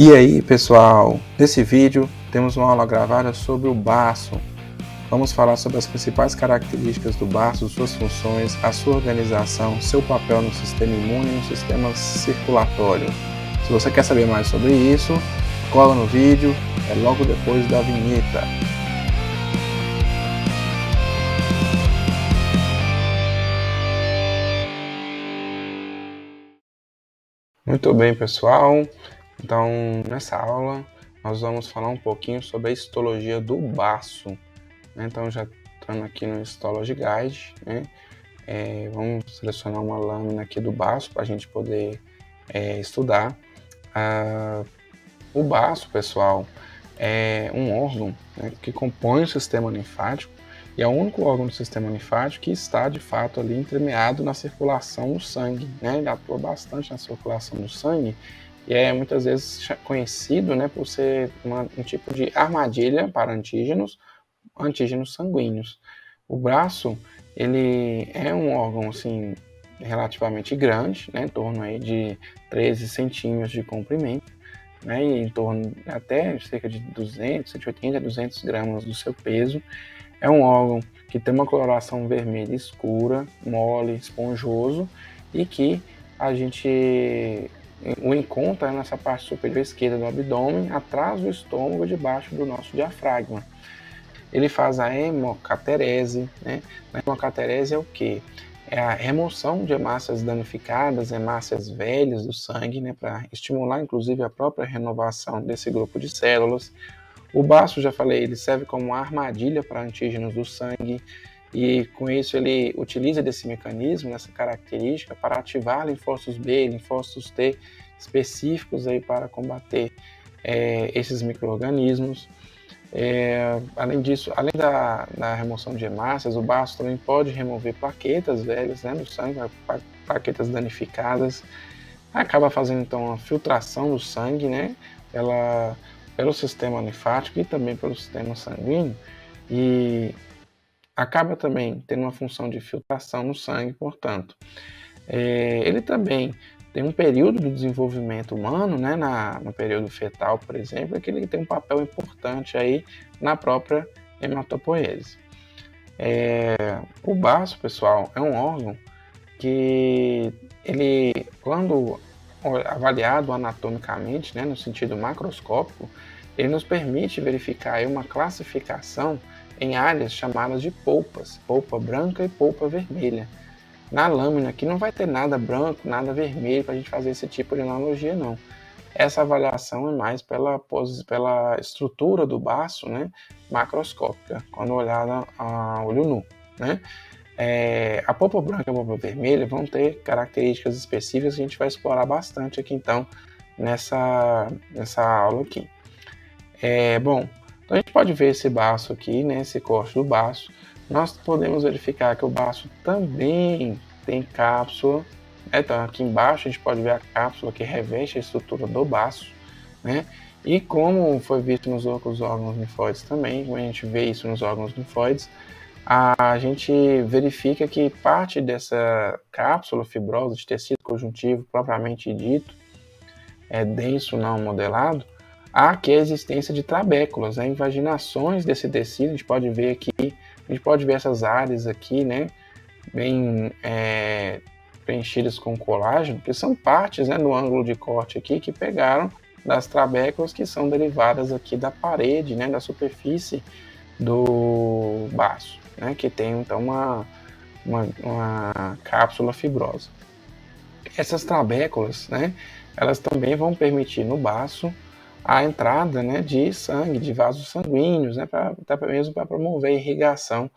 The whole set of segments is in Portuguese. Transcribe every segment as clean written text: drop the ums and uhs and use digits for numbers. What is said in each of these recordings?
E aí pessoal, nesse vídeo temos uma aula gravada sobre o baço. Vamos falar sobre as principais características do baço, suas funções, a sua organização, seu papel no sistema imune e no sistema circulatório. Se você quer saber mais sobre isso, cola no vídeo, é logo depois da vinheta. Muito bem pessoal, então nessa aula nós vamos falar um pouquinho sobre a histologia do baço. Então já entrando aqui no Histology Guide, vamos selecionar uma lâmina aqui do baço para a gente poder estudar. O baço, pessoal, é um órgão que compõe o sistema linfático e é o único órgão do sistema linfático que está de fato ali entremeado na circulação do sangue, Ele atua bastante na circulação do sangue e é muitas vezes conhecido, por ser um tipo de armadilha para antígenos sanguíneos. O braço, ele é um órgão assim relativamente grande, em torno aí de 13 centímetros de comprimento, e em torno até cerca de 180 a 200 gramas do seu peso. É um órgão que tem uma coloração vermelha escura, mole, esponjoso e que a gente o encontra nessa parte superior esquerda do abdômen, atrás do estômago, debaixo do nosso diafragma. Ele faz a hemocaterese, A hemocaterese é o quê? É a remoção de hemácias danificadas, hemácias velhas do sangue, para estimular inclusive a própria renovação desse grupo de células. O baço, já falei, ele serve como uma armadilha para antígenos do sangue e com isso ele utiliza desse mecanismo, dessa característica, para ativar linfócitos B, linfócitos T específicos aí para combater esses micro-organismos. Além disso, além da remoção de hemácias, o baço também pode remover plaquetas velhas no sangue, plaquetas danificadas. Acaba fazendo então a filtração do sangue, pelo sistema linfático e também pelo sistema sanguíneo, e acaba também tendo uma função de filtração no sangue, portanto. Ele também tem um período do desenvolvimento humano, no período fetal, por exemplo, que ele tem um papel importante aí na própria hematopoese. O baço, pessoal, é um órgão que ele, quando avaliado anatomicamente, no sentido macroscópico, ele nos permite verificar aí uma classificação em áreas chamadas de polpas, polpa branca e polpa vermelha. Na lâmina aqui não vai ter nada branco, nada vermelho para a gente fazer esse tipo de analogia, não. Essa avaliação é mais pela estrutura do baço, macroscópica, quando olhada a olho nu, A polpa branca e a polpa vermelha vão ter características específicas que a gente vai explorar bastante aqui, então, nessa aula aqui. Então a gente pode ver esse baço aqui, esse corte do baço. Nós podemos verificar que o baço também tem cápsula, Então aqui embaixo a gente pode ver a cápsula que reveste a estrutura do baço, E como foi visto nos outros órgãos linfóides também, quando a gente vê isso nos órgãos linfóides, a gente verifica que parte dessa cápsula fibrosa de tecido conjuntivo propriamente dito, denso não modelado, há aqui a existência de trabéculas, invaginações desse tecido. A gente pode ver aqui, essas áreas aqui, bem preenchidas com colágeno, que são partes do ângulo de corte aqui que pegaram das trabéculas que são derivadas aqui da parede, da superfície do baço, que tem então uma cápsula fibrosa. Essas trabéculas, elas também vão permitir no baço a entrada de sangue, de vasos sanguíneos, até mesmo para promover a irrigação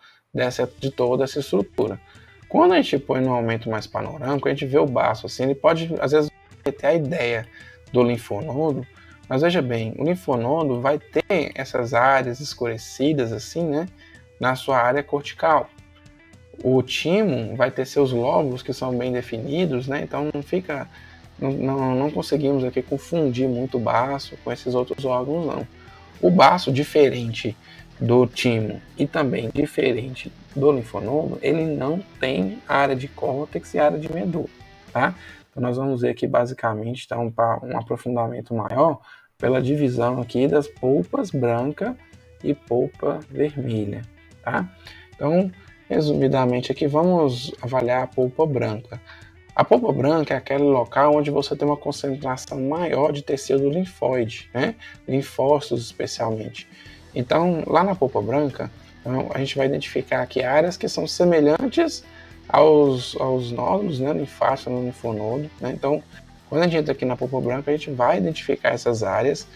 de toda essa estrutura. Quando a gente põe no aumento mais panorâmico, a gente vê o baço assim, ele pode às vezes ter a ideia do linfonodo, mas veja bem, o linfonodo vai ter essas áreas escurecidas assim, na sua área cortical. O timo vai ter seus lóbulos que são bem definidos, então não conseguimos aqui confundir muito o baço com esses outros órgãos, não. O baço, diferente do timo e também diferente do linfonodo, ele não tem área de córtex e área de medula, Então nós vamos ver aqui basicamente um aprofundamento maior pela divisão aqui das polpas branca e polpa vermelha, tá? Então, resumidamente aqui, vamos avaliar a polpa branca. A polpa branca é aquele local onde você tem uma concentração maior de tecido linfóide, né? Linfócitos especialmente. Então, lá na polpa branca, a gente vai identificar aqui áreas que são semelhantes aos nódulos, né, linfáticos no linfonodo, né? Então, quando a gente entra aqui na polpa branca, a gente vai identificar essas áreas,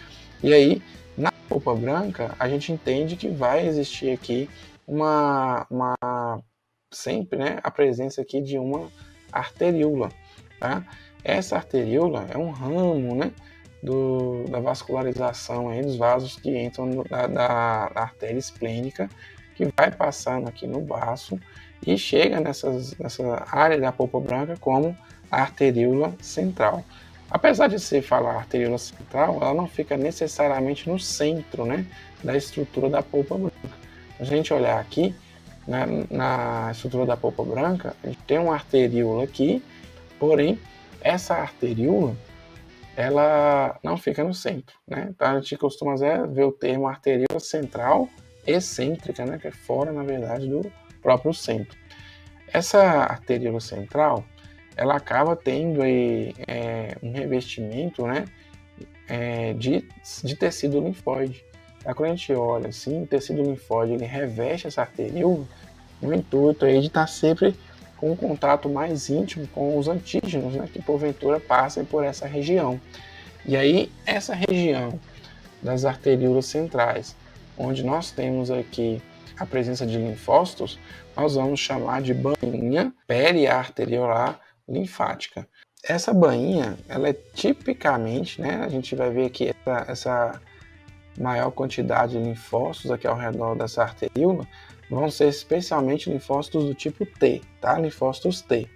e aí, na polpa branca, a gente entende que vai existir aqui sempre, né, a presença aqui de uma arteríola, tá? Essa arteríola é um ramo, né, da vascularização aí dos vasos que entram da artéria esplênica, que vai passando aqui no baço e chega nessa área da polpa branca como a arteríola central. Apesar de se falar arteríola central, ela não fica necessariamente no centro, né, da estrutura da polpa branca. Se a gente olhar aqui, na estrutura da polpa branca, a gente tem uma arteríola aqui, porém, essa arteríola, ela não fica no centro, né? Então, a gente costuma ver o termo arteríola central excêntrica, né, que é fora, na verdade, do próprio centro. Essa arteríola central, ela acaba tendo aí, um revestimento, né, de tecido linfóide. Então, quando a gente olha assim, o tecido linfóide ele reveste essa arteríola no intuito aí de estar sempre com um contato mais íntimo com os antígenos, né, que porventura passem por essa região. E aí, essa região das arteríolas centrais, onde nós temos aqui a presença de linfócitos, nós vamos chamar de bainha periarteriolar linfática. Essa bainha, ela é tipicamente, né, a gente vai ver aqui essa maior quantidade de linfócitos aqui ao redor dessa arteríola, vão ser especialmente linfócitos do tipo T, tá? Linfócitos T.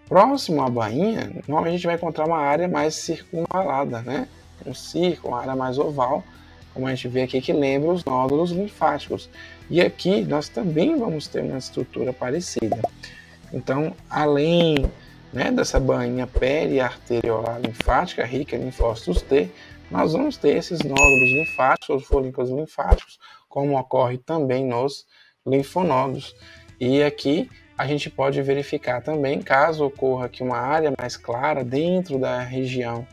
Próximo à bainha, normalmente a gente vai encontrar uma área mais circunvalada, né? Um círculo, uma área mais oval, como a gente vê aqui, que lembra os nódulos linfáticos. E aqui nós também vamos ter uma estrutura parecida. Então, além, né, dessa bainha periarteriolar linfática, rica em linfócitos T, nós vamos ter esses nódulos linfáticos, os folículos linfáticos, como ocorre também nos linfonodos. E aqui a gente pode verificar também, caso ocorra aqui uma área mais clara dentro da região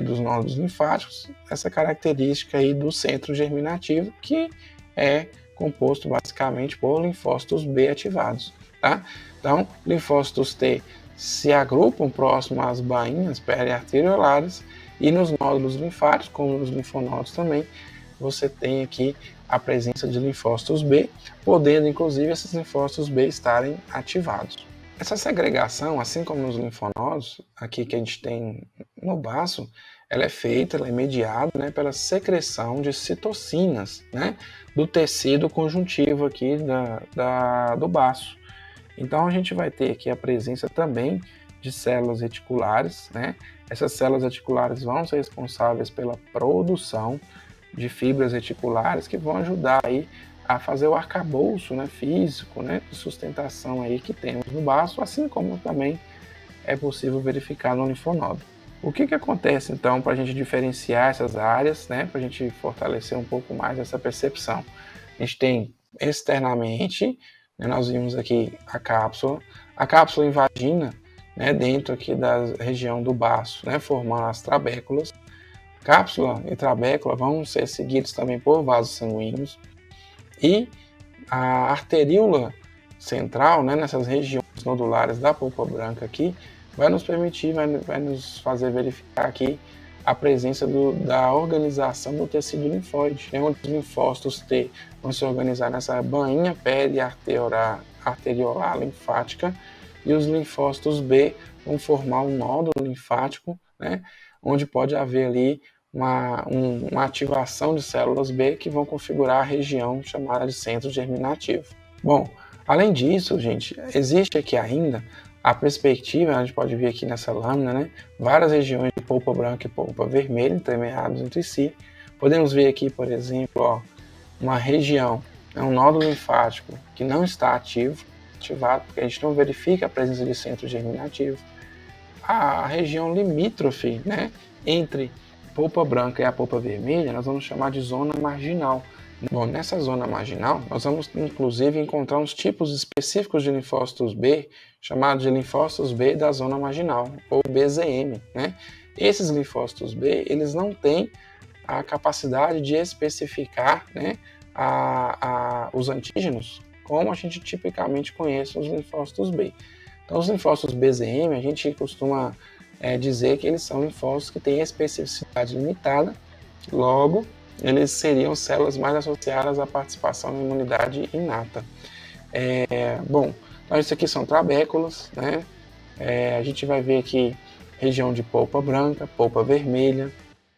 dos nódulos linfáticos, essa característica aí do centro germinativo, que é composto basicamente por linfócitos B ativados, tá? Então, linfócitos T se agrupam próximo às bainhas periarteriolares, e nos nódulos linfáticos, como nos linfonodos também, você tem aqui a presença de linfócitos B, podendo inclusive esses linfócitos B estarem ativados. Essa segregação, assim como nos linfonodos, aqui que a gente tem no baço, ela é feita, ela é mediada, né, pela secreção de citocinas, né, do tecido conjuntivo aqui do baço. Então a gente vai ter aqui a presença também de células reticulares, né? Essas células reticulares vão ser responsáveis pela produção de fibras reticulares que vão ajudar aí a fazer o arcabouço, né, físico, né, de sustentação aí que temos no baço, assim como também é possível verificar no linfonodo. O que acontece então para a gente diferenciar essas áreas, né, para a gente fortalecer um pouco mais essa percepção? A gente tem externamente, né, nós vimos aqui a cápsula invagina, né, dentro aqui da região do baço, né, formando as trabéculas. Cápsula e trabécula vão ser seguidos também por vasos sanguíneos. E a arteríola central, né, nessas regiões nodulares da polpa branca aqui, vai nos permitir, vai nos fazer verificar aqui a presença da organização do tecido linfóide, né, onde os linfócitos T vão se organizar nessa bainha periarteriolar linfática, e os linfócitos B vão formar um nódulo linfático, né, onde pode haver ali uma ativação de células B que vão configurar a região chamada de centro germinativo. Bom, além disso, gente, existe aqui ainda a perspectiva, a gente pode ver aqui nessa lâmina, né, várias regiões de polpa branca e polpa vermelha entremeadas entre si. Podemos ver aqui, por exemplo, ó, uma região, um nódulo linfático que não está ativado, porque a gente não verifica a presença de centro germinativo. A região limítrofe, né, entre polpa branca e a polpa vermelha nós vamos chamar de zona marginal. Bom, nessa zona marginal, nós vamos inclusive encontrar uns tipos específicos de linfócitos B, chamados de linfócitos B da zona marginal, ou BZM, né? Esses linfócitos B, eles não têm a capacidade de especificar, né, os antígenos, como a gente tipicamente conhece os linfócitos B. Então, os linfócitos BZM, a gente costuma dizer que eles são linfócitos que têm especificidade limitada, logo, eles seriam células mais associadas à participação na imunidade inata. Bom, então isso aqui são trabéculas, né? A gente vai ver aqui região de polpa branca, polpa vermelha.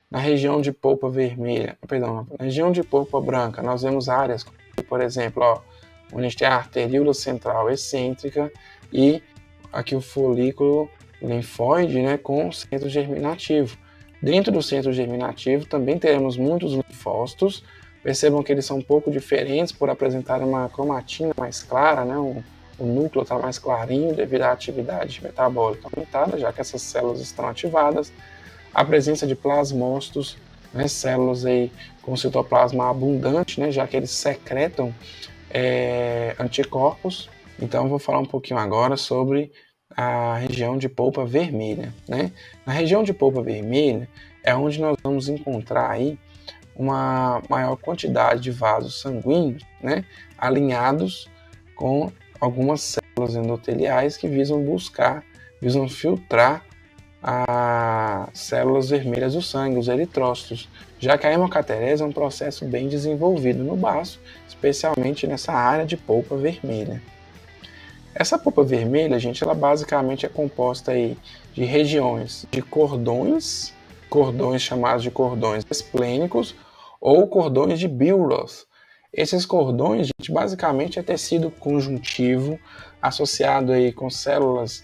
Na região de polpa vermelha, perdão, na região de polpa branca, nós vemos áreas, por exemplo, ó, onde a gente tem a arteríola central excêntrica e aqui o folículo linfóide, né, com centro germinativo. Dentro do centro germinativo também teremos muitos linfócitos. Percebam que eles são um pouco diferentes por apresentar uma cromatina mais clara, né? O núcleo está mais clarinho devido à atividade metabólica aumentada, já que essas células estão ativadas. A presença de plasmócitos, né? Células aí com citoplasma abundante, né? Já que eles secretam anticorpos. Então eu vou falar um pouquinho agora sobre a região de polpa vermelha, né? Na região de polpa vermelha é onde nós vamos encontrar aí uma maior quantidade de vasos sanguíneos, né, alinhados com algumas células endoteliais que visam filtrar as células vermelhas do sangue, os eritrócitos, já que a hemocaterese é um processo bem desenvolvido no baço, especialmente nessa área de polpa vermelha. Essa polpa vermelha, gente, ela basicamente é composta aí de regiões de cordões chamados de cordões esplênicos ou cordões de Billroth. Esses cordões, gente, basicamente é tecido conjuntivo associado aí com células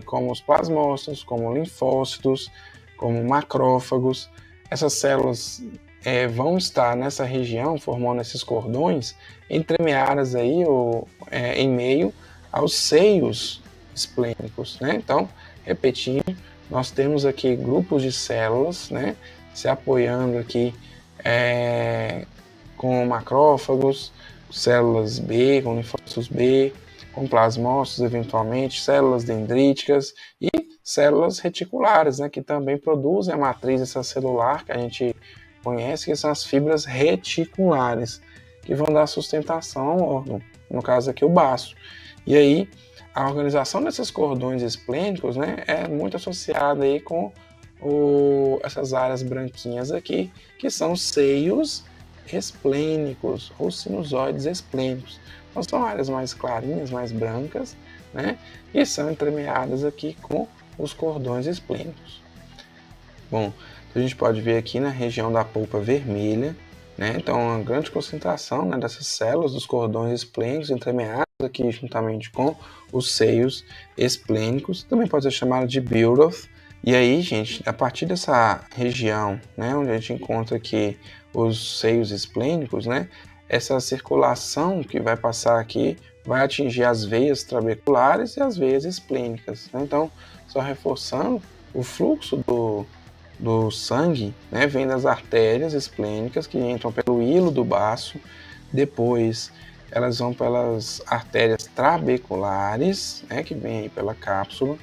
como os plasmócitos, como linfócitos, como macrófagos. Essas células vão estar nessa região formando esses cordões entremeadas aí em meio aos seios esplênicos, né? Então, repetindo, nós temos aqui grupos de células, né, se apoiando aqui com macrófagos, células B, com linfócitos B, com plasmócitos eventualmente, células dendríticas e células reticulares, né, que também produzem a matriz extracelular que a gente conhece, que são as fibras reticulares, que vão dar sustentação ao órgão, no caso aqui o baço. E aí, a organização desses cordões esplênicos, né, é muito associada aí com essas áreas branquinhas aqui, que são seios esplênicos ou sinusoides esplênicos. Então, são áreas mais clarinhas, mais brancas, né, e são entremeadas aqui com os cordões esplênicos. Bom, a gente pode ver aqui na região da polpa vermelha, né, então uma grande concentração, né, dessas células dos cordões esplênicos entremeados aqui juntamente com os seios esplênicos, também pode ser chamado de Billroth. E aí, gente, a partir dessa região, né, onde a gente encontra aqui os seios esplênicos, né, essa circulação que vai passar aqui vai atingir as veias trabeculares e as veias esplênicas, né? Então, só reforçando, o fluxo do sangue, né, vem das artérias esplênicas que entram pelo hilo do baço, depois elas vão pelas artérias trabeculares, né, que vem aí pela cápsula,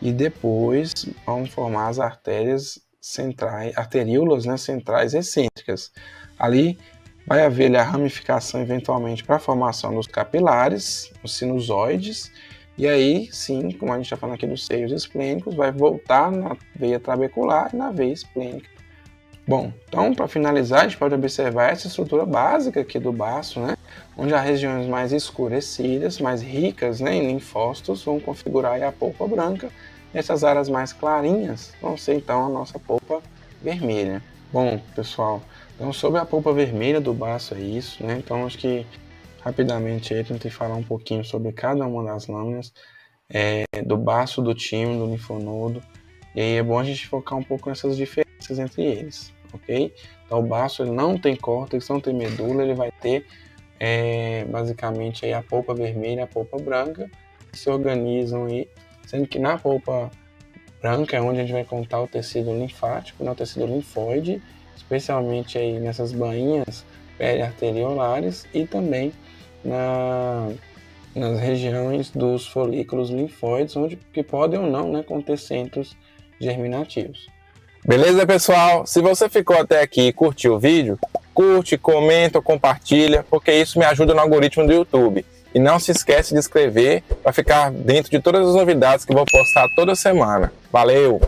e depois vão formar as artérias centrais, arteríolas, né, centrais excêntricas. Ali vai haver a ramificação eventualmente para a formação dos capilares, os sinusoides, e aí sim, como a gente está falando aqui dos seios esplênicos, vai voltar na veia trabecular e na veia esplênica. Bom, então para finalizar, a gente pode observar essa estrutura básica aqui do baço, né, onde as regiões mais escurecidas, mais ricas, né, em linfócitos, vão configurar aí a polpa branca, e essas áreas mais clarinhas vão ser então a nossa polpa vermelha. Bom, pessoal, então sobre a polpa vermelha do baço é isso, né, então acho que rapidamente aí tentei falar um pouquinho sobre cada uma das lâminas do baço, do timo, do linfonodo, e aí é bom a gente focar um pouco nessas diferenças entre eles, ok? Então o baço ele não tem córtex, não tem medula, ele vai ter basicamente aí a polpa vermelha e a polpa branca, que se organizam aí, sendo que na polpa branca é onde a gente vai contar o tecido linfático, né, o tecido linfóide, especialmente aí nessas bainhas periarteriolares e também nas regiões dos folículos linfóides, onde que podem ou não, né, conter centros germinativos. Beleza, pessoal? Se você ficou até aqui e curtiu o vídeo, curte, comenta, compartilha, porque isso me ajuda no algoritmo do YouTube. E não se esquece de inscrever para ficar dentro de todas as novidades que eu vou postar toda semana. Valeu!